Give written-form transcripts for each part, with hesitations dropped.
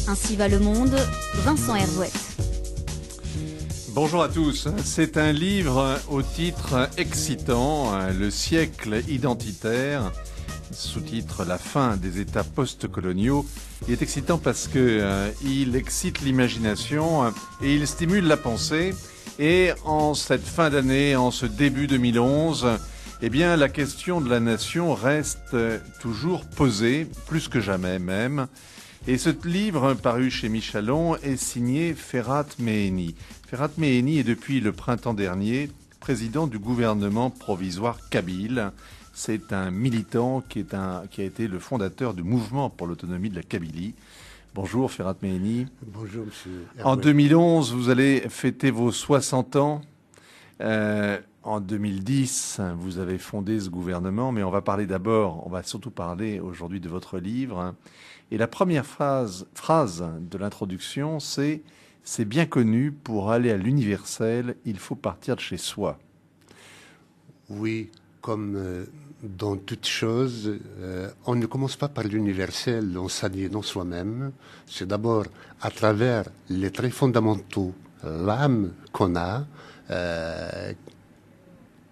Ainsi va le monde, Vincent Herzouet. Bonjour à tous. C'est un livre au titre excitant, Le siècle identitaire, sous-titre La fin des États post-coloniaux. Il est excitant parce que il excite l'imagination et il stimule la pensée. Et en cette fin d'année, en ce début 2011, eh bien, la question de la nation reste toujours posée, plus que jamais même. Et ce livre, paru chez Michalon, est signé Ferhat Meheni. Ferhat Meheni est depuis le printemps dernier président du gouvernement provisoire kabyle. C'est un militant qui a été le fondateur du mouvement pour l'autonomie de la Kabylie. Bonjour Ferhat Meheni. Bonjour monsieur Herzouet. En 2011, vous allez fêter vos 60 ans. En 2010, vous avez fondé ce gouvernement, mais on va surtout parler aujourd'hui de votre livre. Et la première phrase de l'introduction, c'est « C'est bien connu, pour aller à l'universel, il faut partir de chez soi ». Oui, comme dans toute chose, on ne commence pas par l'universel en s'aliénant soi-même. C'est d'abord à travers les traits fondamentaux, l'âme qu'on a,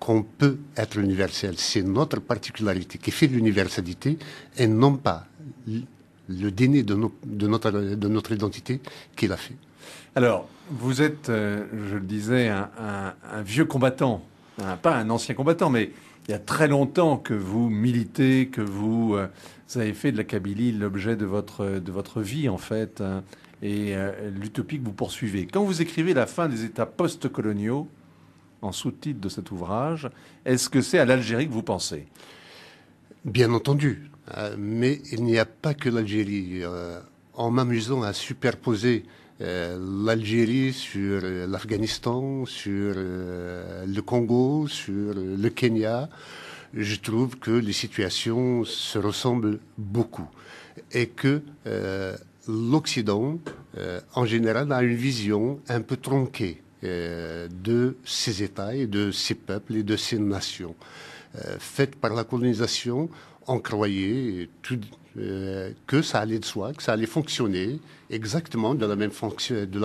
qu'on peut être universel. C'est notre particularité qui fait l'universalité et non pas le déni de notre identité qui l'a fait. Alors, vous êtes, je le disais, un vieux combattant, pas un ancien combattant, mais il y a très longtemps que vous militez, que vous avez fait de la Kabylie l'objet de votre vie, en fait, et l'utopie que vous poursuivez. Quand vous écrivez La fin des États post-coloniaux, en sous-titre de cet ouvrage, est-ce que c'est à l'Algérie que vous pensez ? Bien entendu, mais il n'y a pas que l'Algérie. En m'amusant à superposer l'Algérie sur l'Afghanistan, sur le Congo, sur le Kenya, je trouve que les situations se ressemblent beaucoup et que l'Occident, en général, a une vision un peu tronquée de ces États et de ces peuples et de ces nations. Faites par la colonisation, on croyait que ça allait de soi, que ça allait fonctionner exactement de la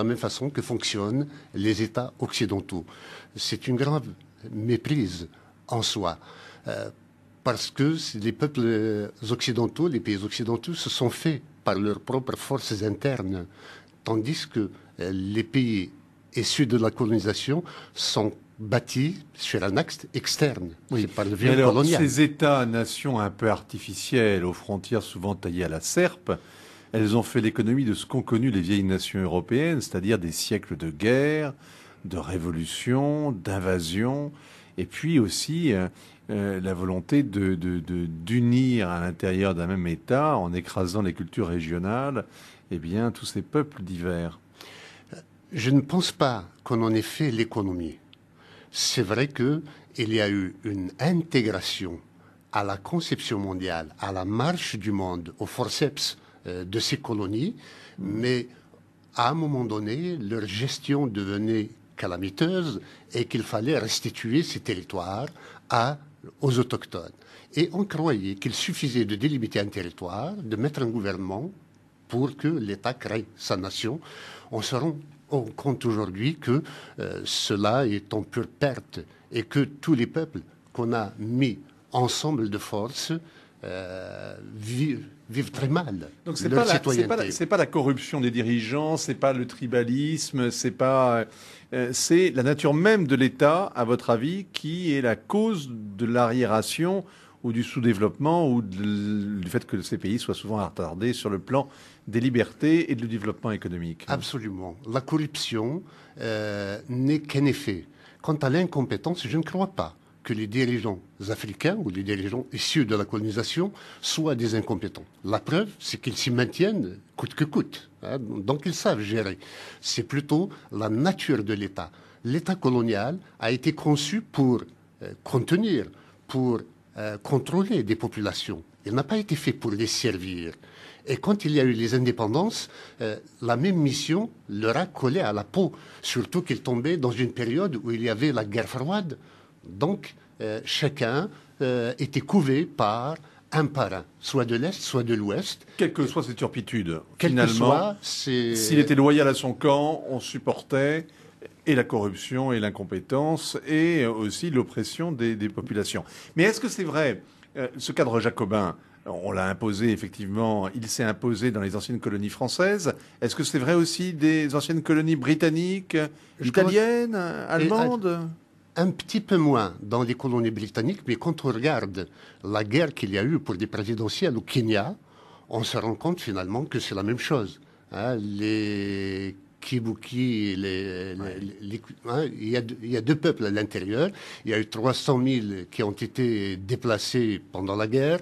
même façon que fonctionnent les États occidentaux. C'est une grave méprise en soi, parce que les peuples occidentaux, les pays occidentaux se sont faits par leurs propres forces internes, tandis que les pays issus de la colonisation sont bâtis sur un axe externe. Oui. C'est par le vieux alors, colonial. ces États-nations un peu artificielles, aux frontières souvent taillées à la serpe, elles ont fait l'économie de ce qu'ont connu les vieilles nations européennes, c'est-à-dire des siècles de guerre, de révolution, d'invasion, et puis aussi la volonté d'unir à l'intérieur d'un même État, en écrasant les cultures régionales, eh bien, tous ces peuples divers. Je ne pense pas qu'on en ait fait l'économie. C'est vrai qu'il y a eu une intégration à la conception mondiale, à la marche du monde, au forceps de ces colonies, mais à un moment donné, leur gestion devenait calamiteuse et qu'il fallait restituer ces territoires aux autochtones. Et on croyait qu'il suffisait de délimiter un territoire, de mettre un gouvernement pour que l'État crée sa nation. On se rend compte aujourd'hui que cela est en pure perte et que tous les peuples qu'on a mis ensemble de force vivent très mal. Donc leur citoyenneté. c'est pas la corruption des dirigeants, c'est pas le tribalisme, c'est la nature même de l'État, à votre avis, qui est la cause de l'arriération ou du sous-développement ou du fait que ces pays soient souvent retardés sur le plan des libertés et du développement économique. Absolument. La corruption n'est qu'un effet. Quant à l'incompétence, je ne crois pas que les dirigeants africains ou les dirigeants issus de la colonisation soient des incompétents. La preuve, c'est qu'ils s'y maintiennent coûte que coûte. Donc ils savent gérer. C'est plutôt la nature de l'État. L'État colonial a été conçu pour contenir, pour contrôler des populations. Il n'a pas été fait pour les servir. Et quand il y a eu les indépendances, la même mission leur a collé à la peau, surtout qu'ils tombaient dans une période où il y avait la guerre froide. Donc, chacun était couvé par un par un, soit de l'Est, soit de l'Ouest. Quelles que soient ses turpitudes, Quel que finalement, soit, c'est... s'il était loyal à son camp, on supportait et la corruption et l'incompétence et aussi l'oppression des populations. Mais est-ce que c'est vrai, ce cadre jacobin, on l'a imposé effectivement, il s'est imposé dans les anciennes colonies françaises. Est-ce que c'est vrai aussi des anciennes colonies britanniques, italiennes, allemandes? Un petit peu moins dans les colonies britanniques, mais quand on regarde la guerre qu'il y a eu pour des présidentielles au Kenya, on se rend compte finalement que c'est la même chose. Hein, les Kibuki, il y a deux peuples à l'intérieur. Il y a eu 300 000 qui ont été déplacés pendant la guerre,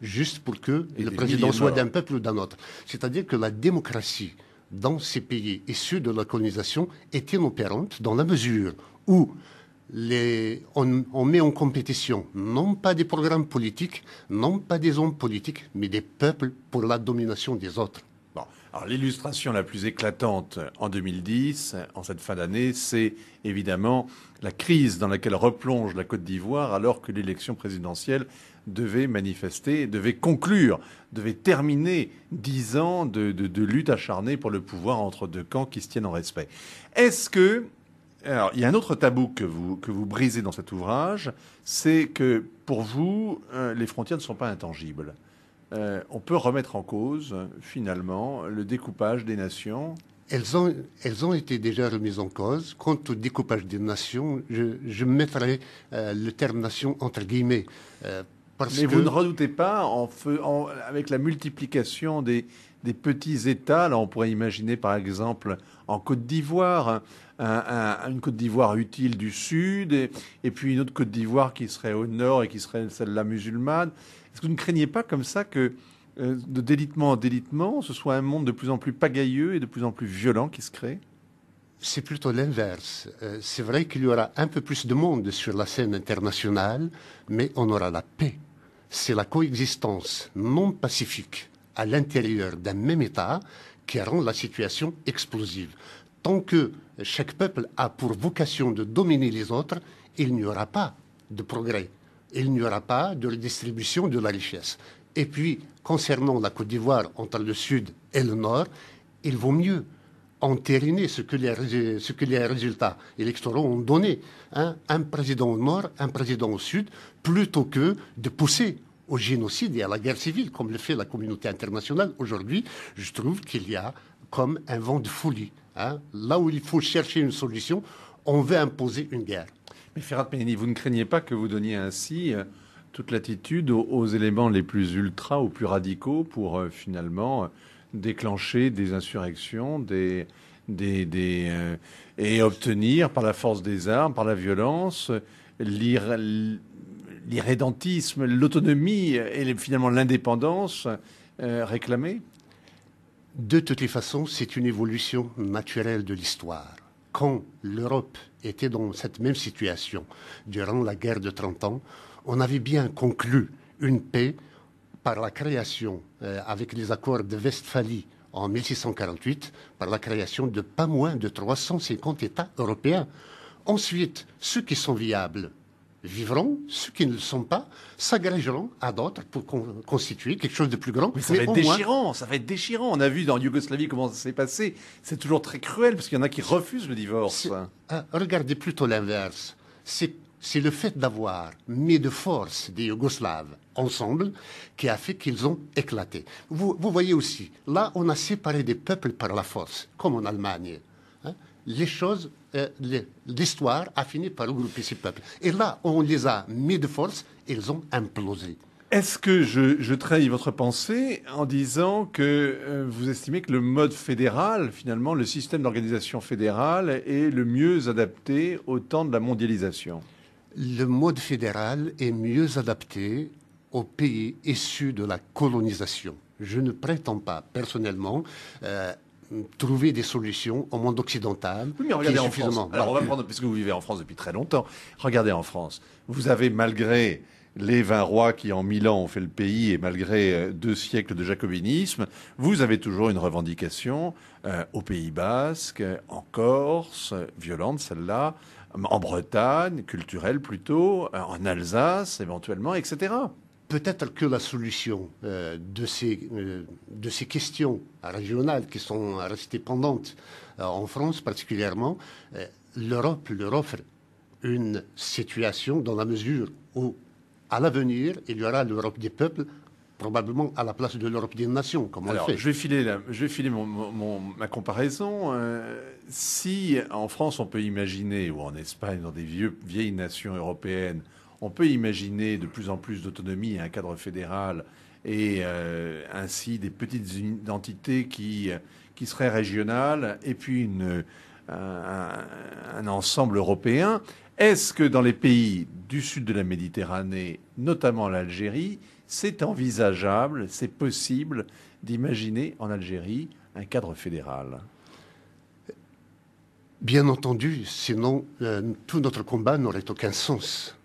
juste pour que le président soit d'un peuple ou d'un autre. C'est-à-dire que la démocratie dans ces pays issus de la colonisation est inopérante dans la mesure où on met en compétition non pas des programmes politiques, non pas des hommes politiques, mais des peuples pour la domination des autres. Bon. Alors l'illustration la plus éclatante en 2010, en cette fin d'année, c'est évidemment la crise dans laquelle replonge la Côte d'Ivoire alors que l'élection présidentielle devait manifester, devait conclure, devait terminer 10 ans de lutte acharnée pour le pouvoir entre deux camps qui se tiennent en respect. Est-ce que... Alors, il y a un autre tabou que vous brisez dans cet ouvrage, c'est que pour vous, les frontières ne sont pas intangibles. On peut remettre en cause, finalement, le découpage des nations. Elles ont été déjà remises en cause. Quant au découpage des nations, je mettrai le terme nation entre guillemets. Mais vous ne redoutez pas, avec la multiplication des petits États, là on pourrait imaginer par exemple en Côte d'Ivoire, une Côte d'Ivoire utile du Sud, et puis une autre Côte d'Ivoire qui serait au nord et qui serait celle-là musulmane. Est-ce que vous ne craignez pas comme ça que de délitement en délitement, ce soit un monde de plus en plus pagailleux et de plus en plus violent qui se crée? C'est plutôt l'inverse. C'est vrai qu'il y aura un peu plus de monde sur la scène internationale, mais on aura la paix. C'est la coexistence non pacifique à l'intérieur d'un même État qui rend la situation explosive. Tant que chaque peuple a pour vocation de dominer les autres, il n'y aura pas de progrès. Il n'y aura pas de redistribution de la richesse. Et puis, concernant la Côte d'Ivoire entre le Sud et le Nord, il vaut mieux entériner ce que les résultats électoraux ont donné. Hein, un président au Nord, un président au Sud, plutôt que de pousser au génocide et à la guerre civile, comme le fait la communauté internationale. Aujourd'hui, je trouve qu'il y a comme un vent de folie. Hein. Là où il faut chercher une solution, on veut imposer une guerre. Mais Ferhat Meini, vous ne craignez pas que vous donniez ainsi toute latitude aux éléments les plus ultra ou plus radicaux pour finalement déclencher des insurrections et obtenir par la force des armes, par la violence, l'irrédentisme, l'autonomie et finalement l'indépendance réclamée? De toutes les façons, c'est une évolution naturelle de l'histoire. Quand l'Europe était dans cette même situation durant la guerre de 30 ans, on avait bien conclu une paix par la création, avec les accords de Westphalie en 1648, par la création de pas moins de 350 États européens. Ensuite, ceux qui sont viables vivront, ceux qui ne le sont pas s'agrégeront à d'autres pour constituer quelque chose de plus grand. Mais ça va être déchirant, ça va être déchirant. On a vu dans Yougoslavie comment ça s'est passé. C'est toujours très cruel parce qu'il y en a qui refusent le divorce. Regardez plutôt l'inverse. C'est le fait d'avoir mis de force des Yougoslaves ensemble qui a fait qu'ils ont éclaté. Vous voyez aussi, là on a séparé des peuples par la force, comme en Allemagne. Hein. L'histoire a fini par regrouper ces peuples. Et là, on les a mis de force, ils ont implosé. Est-ce que je trahis votre pensée en disant que vous estimez que le mode fédéral, finalement, le système d'organisation fédérale est le mieux adapté au temps de la mondialisation? Le mode fédéral est mieux adapté aux pays issus de la colonisation. Je ne prétends pas, personnellement, trouver des solutions au monde occidental. Oui, mais regardez en France. Alors on va prendre, puisque vous vivez en France depuis très longtemps, regardez en France. Vous avez, malgré les 20 rois qui en 1000 ans ont fait le pays et malgré 2 siècles de jacobinisme, vous avez toujours une revendication au Pays Basque, en Corse, violente celle-là, en Bretagne, culturelle plutôt, en Alsace éventuellement, etc. peut-être que la solution de ces questions régionales qui sont restées pendantes en France particulièrement, l'Europe leur offre une situation dans la mesure où, à l'avenir, il y aura l'Europe des peuples, probablement à la place de l'Europe des nations, comme on le fait. Je vais filer ma comparaison. Si en France, on peut imaginer, ou en Espagne, dans des vieilles nations européennes, on peut imaginer de plus en plus d'autonomie et un cadre fédéral et ainsi des petites identités qui seraient régionales et puis un ensemble européen. Est-ce que dans les pays du sud de la Méditerranée, notamment l'Algérie, c'est envisageable, c'est possible d'imaginer en Algérie un cadre fédéral? Bien entendu, sinon tout notre combat n'aurait aucun sens.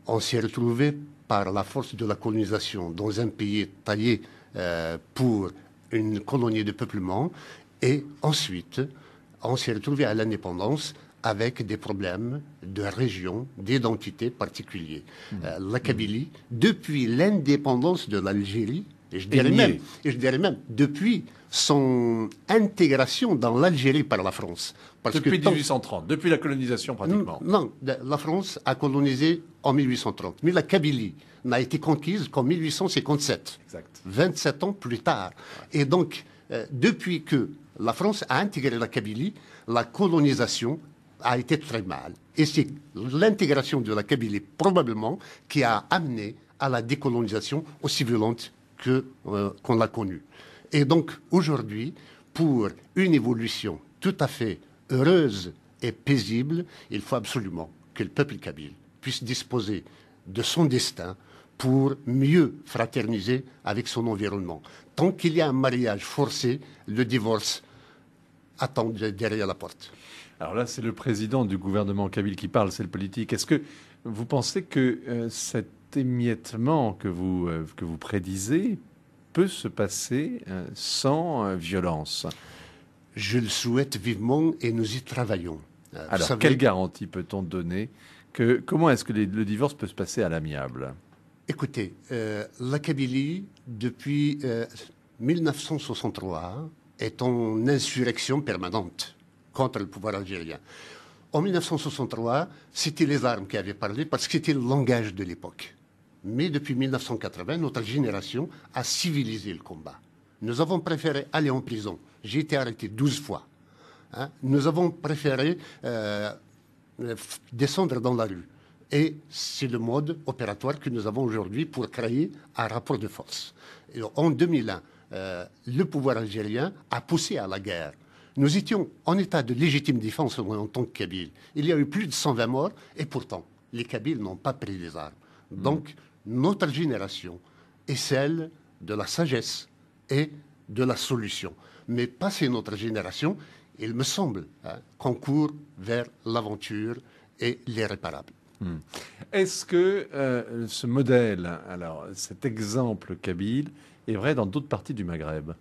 On s'est retrouvé par la force de la colonisation dans un pays taillé pour une colonie de peuplement et ensuite on s'est retrouvé à l'indépendance avec des problèmes de région, d'identité particuliers. La Kabylie, depuis l'indépendance de l'Algérie, et je dirais même depuis son intégration dans l'Algérie par la France. Depuis 1830, depuis la colonisation pratiquement. Non, la France a colonisé en 1830, mais la Kabylie n'a été conquise qu'en 1857, exact. 27 ans plus tard. Et donc, depuis que la France a intégré la Kabylie, la colonisation a été très mal. Et c'est l'intégration de la Kabylie, probablement, qui a amené à la décolonisation aussi violente qu'on l'a connue. Et donc, aujourd'hui, pour une évolution tout à fait heureuse et paisible, il faut absolument que le peuple kabyle puisse disposer de son destin pour mieux fraterniser avec son environnement. Tant qu'il y a un mariage forcé, le divorce attend derrière la porte. Alors là, c'est le président du gouvernement kabyle qui parle, c'est le politique. Est-ce que vous pensez que cet émiettement que vous prédisez peut se passer sans violence? Je le souhaite vivement et nous y travaillons. Alors, quelle garantie peut-on donner comment est-ce que le divorce peut se passer à l'amiable? Écoutez, la Kabylie, depuis 1963, est en insurrection permanente contre le pouvoir algérien. En 1963, c'était les armes qui avaient parlé parce que c'était le langage de l'époque. Mais depuis 1980, notre génération a civilisé le combat. Nous avons préféré aller en prison. J'ai été arrêté 12 fois. Nous avons préféré descendre dans la rue. Et c'est le mode opératoire que nous avons aujourd'hui pour créer un rapport de force. Et en 2001, le pouvoir algérien a poussé à la guerre. Nous étions en état de légitime défense en tant que Kabyles. Il y a eu plus de 120 morts et pourtant, les Kabyles n'ont pas pris les armes. Donc, notre génération est celle de la sagesse et de la solution. Mais passer notre génération, il me semble qu'on court vers l'aventure et l'irréparable. Est-ce que ce modèle, alors cet exemple kabyle, est vrai dans d'autres parties du Maghreb?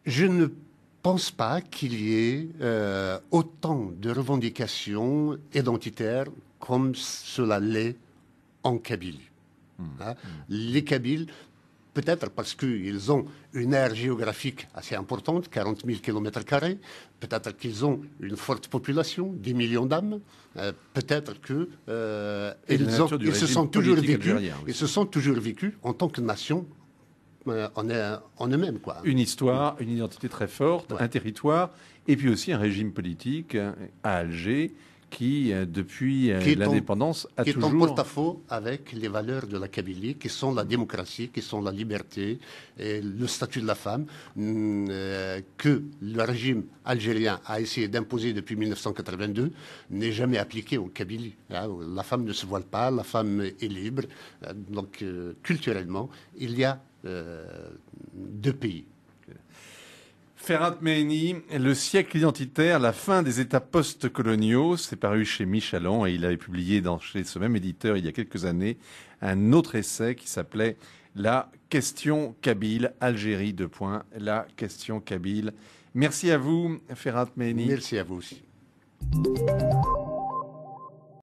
Je ne pense pas qu'il y ait autant de revendications identitaires comme cela l'est en Kabylie. Les Kabyles, peut-être parce qu'ils ont une aire géographique assez importante, 40 000 km², peut-être qu'ils ont une forte population, 10 millions d'âmes, peut-être qu'ils se sont toujours vécus en tant que nation en eux-mêmes. Une histoire, une identité très forte, un territoire, et puis aussi un régime politique à Alger qui, depuis l'indépendance, a toujours... Qui est en porte-à-faux avec les valeurs de la Kabylie, qui sont la démocratie, qui sont la liberté, et le statut de la femme, que le régime algérien a essayé d'imposer depuis 1982, n'est jamais appliqué au Kabylie. La femme ne se voile pas, la femme est libre. Donc, culturellement, il y a deux pays. Ferhat Mehni, Le siècle identitaire, la fin des États post-coloniaux, c'est paru chez Michelon et il avait publié chez ce même éditeur il y a quelques années un autre essai qui s'appelait La question kabyle, Algérie, : La question kabyle. Merci à vous, Ferhat Mehni. Merci à vous aussi.